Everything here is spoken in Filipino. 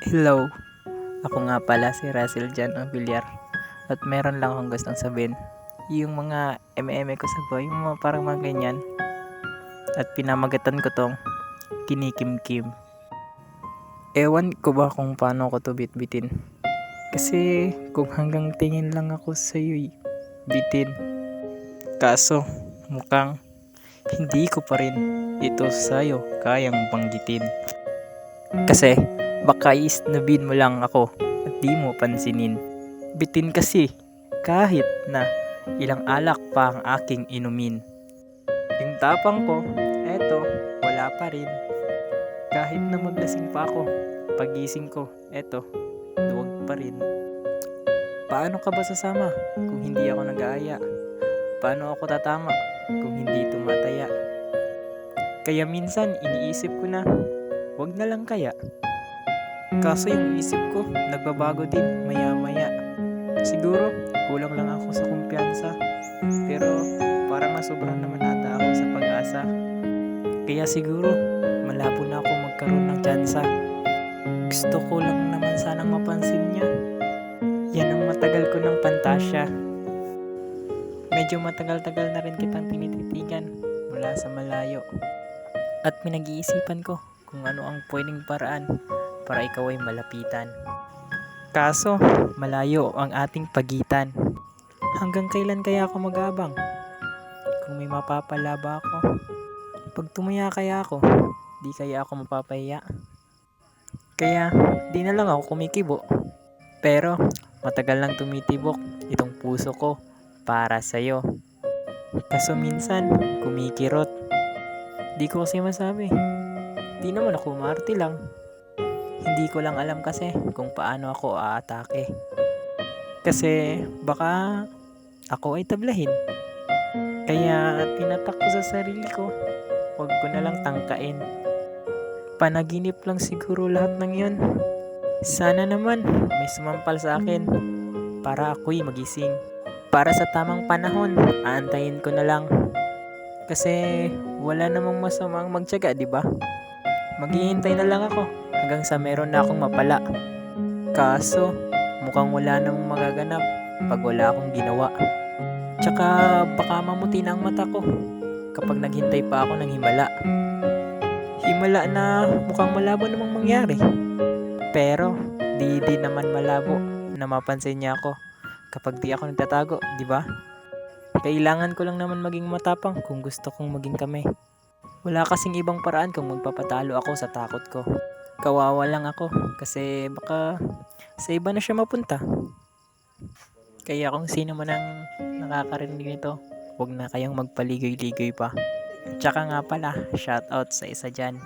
Hello, ako nga pala si Russell Jan Villar at meron lang akong gustong sabihin. Yung mga eme ko sa buhay, yung mga parang mga ganyan. At pinamagatan ko tong kinikimkim. Ewan ko ba kung paano ko to bitbitin. Kasi kung hanggang tingin lang ako sa'yo'y bitin. Kaso mukhang hindi ko pa rin ito sa'yo kayang banggitin. Kasi baka isnabin mo lang ako at di mo pansinin. Bitin kasi kahit na ilang alak pa ang aking inumin. Yung tapang ko, eto, wala pa rin. Kahit na maglasing pa ako, pagising ko, eto, duwag pa rin. Paano ka ba sasama kung hindi ako nag-aaya? Paano ako tatama kung hindi tumataya? Kaya minsan iniisip ko na, wag na lang kaya. Kaso yung isip ko, nagbabago din maya-maya. Siguro, kulang lang ako sa kumpiyansa. Pero parang nasobrahan naman ata ako sa pag-asa. Kaya siguro, malabo na ako magkaroon ng tsansa. Gusto ko lang naman sanang mapansin niya. Yan ang matagal ko ng pantasya. Medyo matagal-tagal na rin kitang tinititigan mula sa malayo. At pinag-iisipan ko kung ano ang pwedeng paraan para ikaw ay malapitan. Kaso, malayo ang ating pagitan. Hanggang kailan kaya ako mag-abang? Kung may mapapala ba ako? Pag tumaya kaya ako, di kaya ako mapapahiya? Kaya, di na lang ako kumikibo. Pero, matagal lang tumitibok itong puso ko para sa'yo. Kaso minsan, kumikirot. Di ko kasi masabi. Di naman ako umarte lang. Hindi ko lang alam kasi kung paano ako aatake. Kasi baka ako ay tablahin. Kaya tinatak ko sa sarili ko, huwag ko na lang tangkain. Panaginip lang siguro lahat ng yun. Sana naman may sumampal sa akin para ako'y magising. Para sa tamang panahon, aantayin ko na lang. Kasi wala namang masamang magtiyaga, di ba? Maghihintay na lang ako hanggang sa meron na akong mapala. Kaso, mukhang wala namang magaganap pag wala akong ginawa. Tsaka baka mamuti na ang mata ko kapag naghintay pa ako ng himala. Himala na mukhang malabo namang mangyari. Pero, di naman malabo na mapansin niya ako kapag di ako nagtatago, di ba? Kailangan ko lang naman maging matapang kung gusto kong maging kami. Wala kasing ibang paraan kung magpapatalo ako sa takot ko. Kawawa lang ako kasi baka sa iba na siya mapunta. Kaya kung sino man ang nakakarinig nito, huwag na kayong magpaligoy-ligoy pa. Tsaka nga pala, shoutout sa isa dyan.